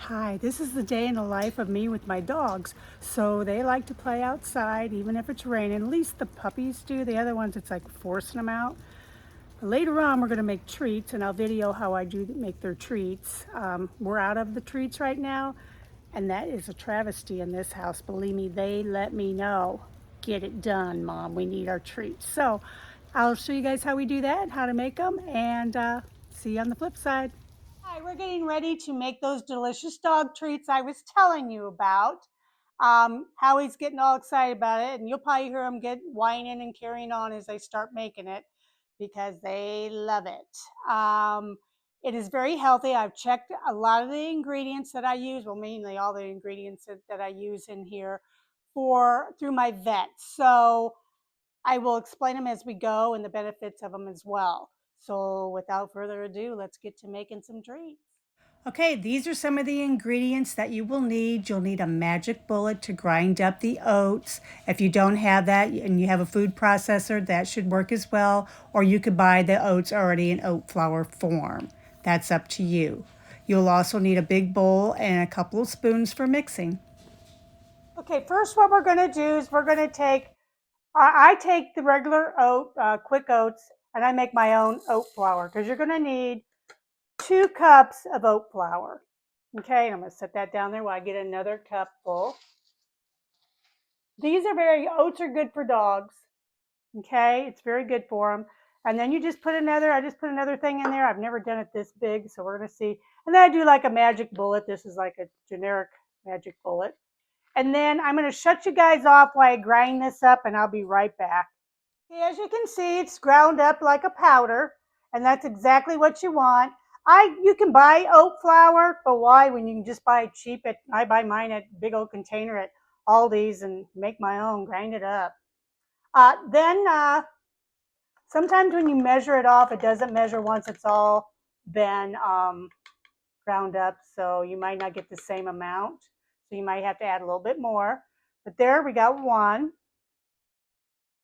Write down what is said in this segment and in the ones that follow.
Hi, this is the day in the life of me with my dogs. So they like to play outside, even if it's raining. At least the puppies do. The other ones, it's like forcing them out. But later on, we're going to make treats, and I'll video how I do make their treats. We're out of the treats right now, and that is a travesty in this house. Believe me, they let me know. Get it done, Mom. We need our treats. So I'll show you guys how we do that, how to make them, and see you on the flip side. Hi, we're getting ready to make those delicious dog treats I was telling you about. Howie's getting all excited about it, and you'll probably hear him get whining and carrying on as they start making it because they love it. It is very healthy. I've checked a lot of the ingredients that I use, well, mainly all the ingredients that I use in here through my vet. So I will explain them as we go and the benefits of them as well. So without further ado, let's get to making some treats. Okay, these are some of the ingredients that you will need. You'll need a magic bullet to grind up the oats. If you don't have that and you have a food processor, that should work as well. Or you could buy the oats already in oat flour form. That's up to you. You'll also need a big bowl and a couple of spoons for mixing. Okay, first what we're going to do is we're going to take I take the regular quick oats, and I make my own oat flour because you're going to need 2 cups of oat flour. Okay, and I'm going to set that down there while I get another cup full. Oats are good for dogs. Okay, it's very good for them. And then I just put another thing in there. I've never done it this big, so we're going to see. And then I do like a magic bullet. This is like a generic magic bullet. And then I'm going to shut you guys off while I grind this up, and I'll be right back. As you can see, it's ground up like a powder, and that's exactly what you want. You can buy oat flour, but why when you can just buy it cheap? I buy mine at big old container at Aldi's and make my own, grind it up. Then sometimes when you measure it off, it doesn't measure once it's all been ground up, so you might not get the same amount. So you might have to add a little bit more. But there we got one.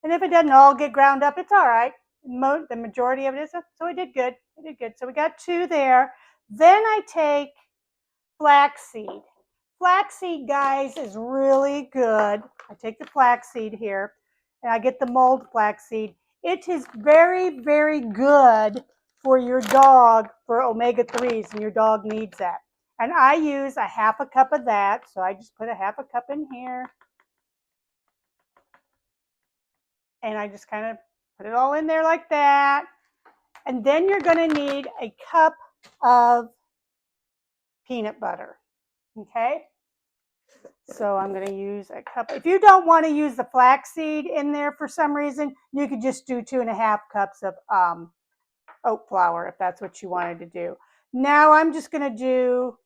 And if it doesn't all get ground up, it's all right. The majority of it is, so it did good. It did good. So we got 2 there. Then I take flaxseed. Flaxseed, guys, is really good. I take the flaxseed here, and I get the mulled flaxseed. It is very, very good for your dog for omega-3s, and your dog needs that. And I use a 1/2 cup of that, so I just put a 1/2 cup in here. And I just kind of put it all in there like that. And then you're going to need a cup of peanut butter. Okay? So I'm going to use a cup. If you don't want to use the flaxseed in there for some reason, you could just do 2.5 cups of oat flour if that's what you wanted to do. Now I'm just going to do,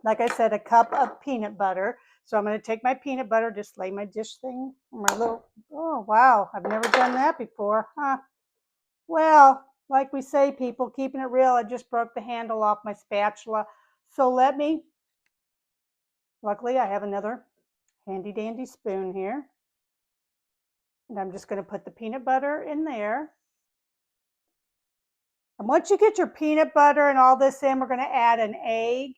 like I said, a cup of peanut butter. So I'm going to take my peanut butter, just lay my dish thing, oh wow, I've never done that before, huh? Well, like we say, people, keeping it real, I just broke the handle off my spatula. So luckily I have another handy dandy spoon here. And I'm just going to put the peanut butter in there. And once you get your peanut butter and all this in, we're going to add an egg.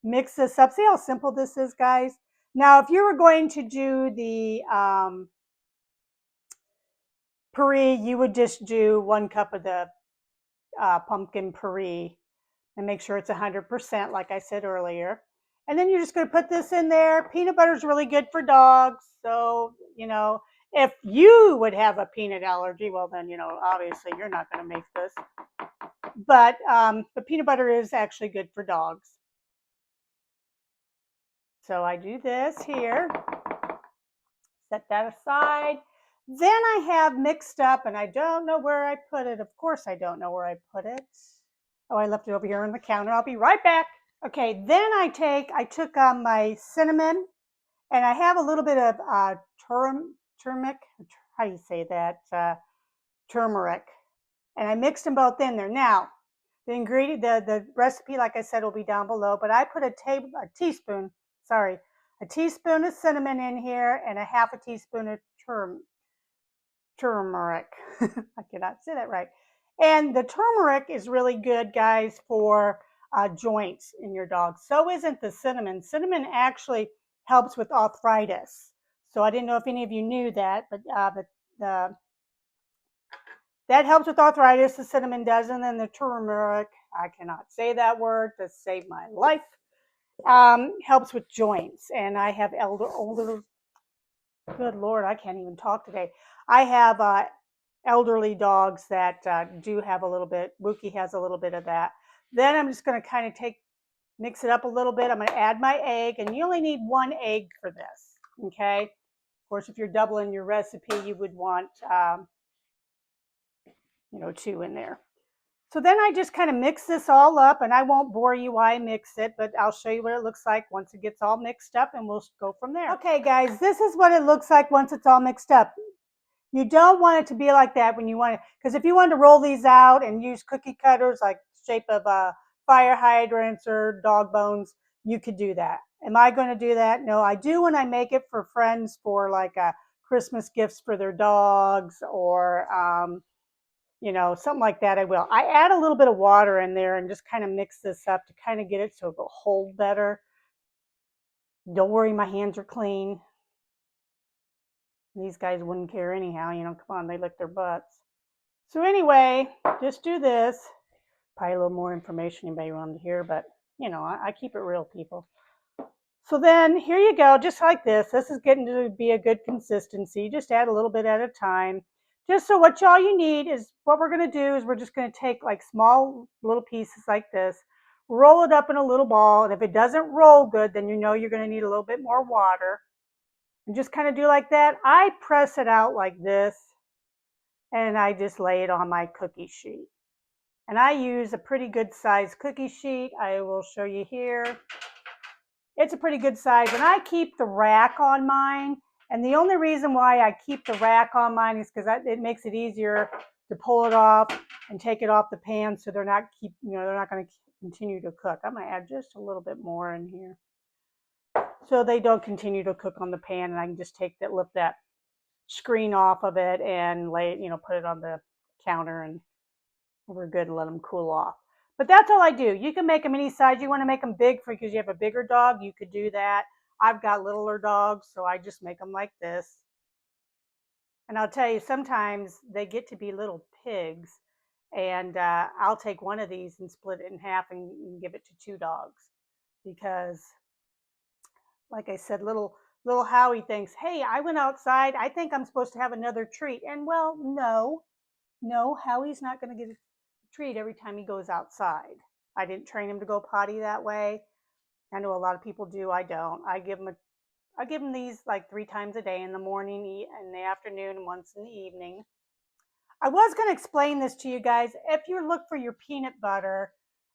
Mix this up. See how simple this is, guys? Now, if you were going to do the puree, you would just do 1 cup of the pumpkin puree and make sure it's 100%, like I said earlier. And then you're just going to put this in there. Peanut butter is really good for dogs. So, if you would have a peanut allergy, well, then, obviously you're not going to make this. But the peanut butter is actually good for dogs. So I do this here. Set that aside. Then I have mixed up, and I don't know where I put it. Of course I don't know where I put it. Oh, I left it over here on the counter. I'll be right back. Okay, then I took my cinnamon, and I have a little bit of turmeric. How do you say that? Turmeric. And I mixed them both in there. Now, the recipe, like I said, will be down below, but I put a teaspoon of cinnamon in here and a 1/2 teaspoon of turmeric. I cannot say that right. And the turmeric is really good, guys, for joints in your dog. So isn't the cinnamon. Cinnamon actually helps with arthritis. So I didn't know if any of you knew that, but that helps with arthritis, the cinnamon does, and then the turmeric, I cannot say that word to save my life, helps with joints. And I have older, good Lord, I can't even talk today. I have elderly dogs that do have a little bit, Wookie has a little bit of that. Then I'm just going to kind of mix it up a little bit. I'm going to add my egg, and you only need 1 egg for this, okay? Of course, if you're doubling your recipe, you would want, 2 in there. So then I just kind of mix this all up, and I won't bore you why I mix it, but I'll show you what it looks like once it gets all mixed up, and we'll go from there. Okay, guys, this is what it looks like once it's all mixed up. You don't want it to be like that when you want it, because if you wanted to roll these out and use cookie cutters like shape of fire hydrants or dog bones, you could do that. Am I going to do that? No, I do when I make it for friends for like Christmas gifts for their dogs or something like that. I will. I add a little bit of water in there and just kind of mix this up to kind of get it so it'll hold better. Don't worry, my hands are clean. These guys wouldn't care anyhow, come on, they lick their butts. So anyway, just do this. Probably a little more information you may want to hear, but I keep it real, people. So then here you go, just like this. This is getting to be a good consistency. Just add a little bit at a time. Just so what all you need is, what we're going to do is we're just going to take like small little pieces like this, roll it up in a little ball, and if it doesn't roll good, then you're going to need a little bit more water. And just kind of do like that. I press it out like this, and I just lay it on my cookie sheet. And I use a pretty good size cookie sheet. I will show you here. It's a pretty good size, and I keep the rack on mine. And the only reason why I keep the rack on mine is because it makes it easier to pull it off and take it off the pan, so they're not going to continue to cook. I'm going to add just a little bit more in here, so they don't continue to cook on the pan, and I can just lift that screen off of it and lay it, put it on the counter, and we're good to let them cool off. But that's all I do. You can make them any size. You want to make them big because you have a bigger dog, you could do that. I've got littler dogs, so I just make them like this. And I'll tell you, sometimes they get to be little pigs, and I'll take one of these and split it in half and give it to 2 dogs, because like I said, little Howie thinks, hey, I went outside, I think I'm supposed to have another treat. And well, no, Howie's not going to get a treat every time he goes outside. I didn't train him to go potty that way. I know a lot of people do. I don't. I give him these like 3 times a day, in the morning, in the afternoon, and once in the evening. I was going to explain this to you guys. If you look for your peanut butter,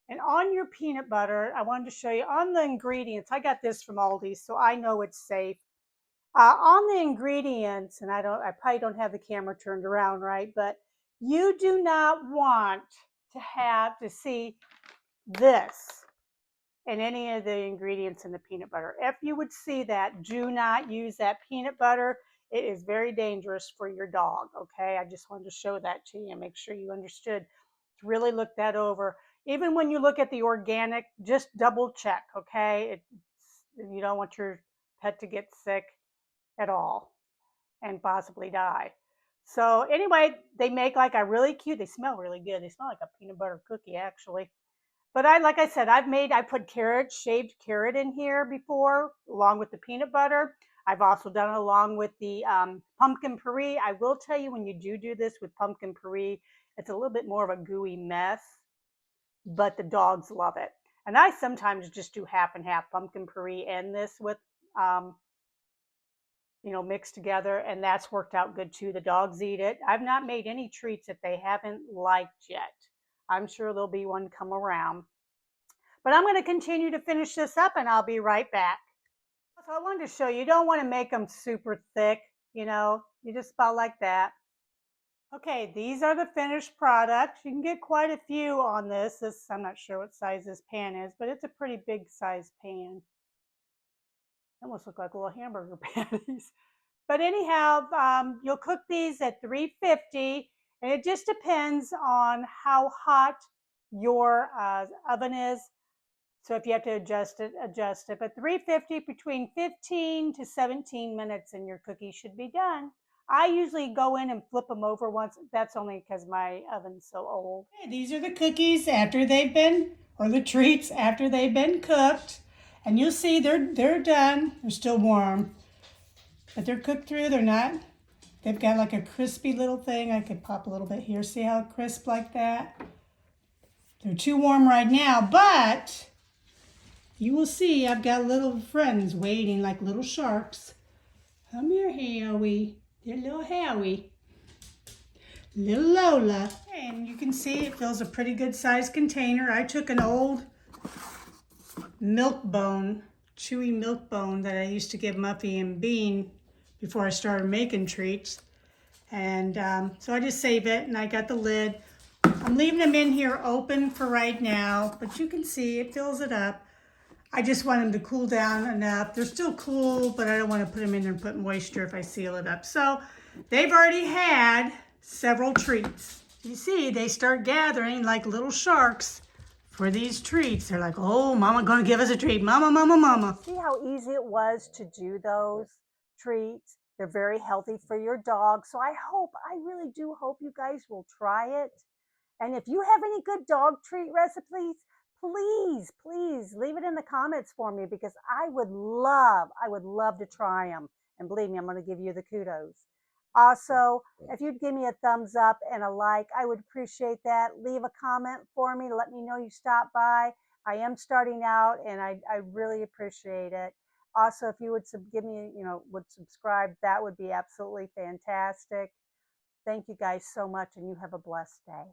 and on your peanut butter, I wanted to show you on the ingredients. I got this from Aldi, so I know it's safe. On the ingredients, and I probably don't have the camera turned around right, but you do not want to see this in any of the ingredients in the peanut butter. If you would see that, do not use that peanut butter. It is very dangerous for your dog, okay? I just wanted to show that to you and make sure you understood to really look that over. Even when you look at the organic, just double check, okay? You don't want your pet to get sick at all and possibly die. So anyway, they make like a really cute, they smell really good. They smell like a peanut butter cookie, actually. But like I said, I put shaved carrot in here before, along with the peanut butter. I've also done it along with the pumpkin puree. I will tell you, when you do this with pumpkin puree, it's a little bit more of a gooey mess, but the dogs love it. And I sometimes just do half and half, pumpkin puree and this with, mixed together, and that's worked out good too. The dogs eat it. I've not made any treats that they haven't liked yet. I'm sure there'll be one come around. But I'm going to continue to finish this up, and I'll be right back. So I wanted to show you, don't want to make them super thick, you just about like that. Okay, these are the finished products. You can get quite a few on this. I'm not sure what size this pan is, but it's a pretty big size pan. They almost look like little hamburger patties. But anyhow, you'll cook these at 350, and it just depends on how hot your oven is. So if you have to adjust it, adjust it. But 350, between 15 to 17 minutes and your cookies should be done. I usually go in and flip them over once. That's only because my oven's so old. Okay, these are the cookies after they've been, or the treats after they've been cooked. And you'll see they're done. They're still warm, but they're cooked through. They're not. They've got like a crispy little thing. I could pop a little bit here. See how crisp like that? They're too warm right now, but you will see I've got little friends waiting like little sharks. Come here, Howie. They're little Howie. Little Lola. And you can see it fills a pretty good sized container. I took an old milk bone, chewy milk bone that I used to give Muffy and Bean before I started making treats. And so I just save it, and I got the lid. I'm leaving them in here open for right now, but you can see it fills it up. I just want them to cool down enough. They're still cool, but I don't want to put them in there and put moisture if I seal it up. So they've already had several treats. You see, they start gathering like little sharks for these treats. They're like, oh, Mama gonna give us a treat. Mama, Mama, Mama. See how easy it was to do those treats? They're very healthy for your dog. So I really do hope you guys will try it. And if you have any good dog treat recipes, please leave it in the comments for me because I would love to try them. And believe me, I'm going to give you the kudos. Also, if you'd give me a thumbs up and a like, I would appreciate that. Leave a comment for me to let me know you stopped by. I am starting out and I really appreciate it. Also, if you would give me, would subscribe, that would be absolutely fantastic. Thank you guys so much and you have a blessed day.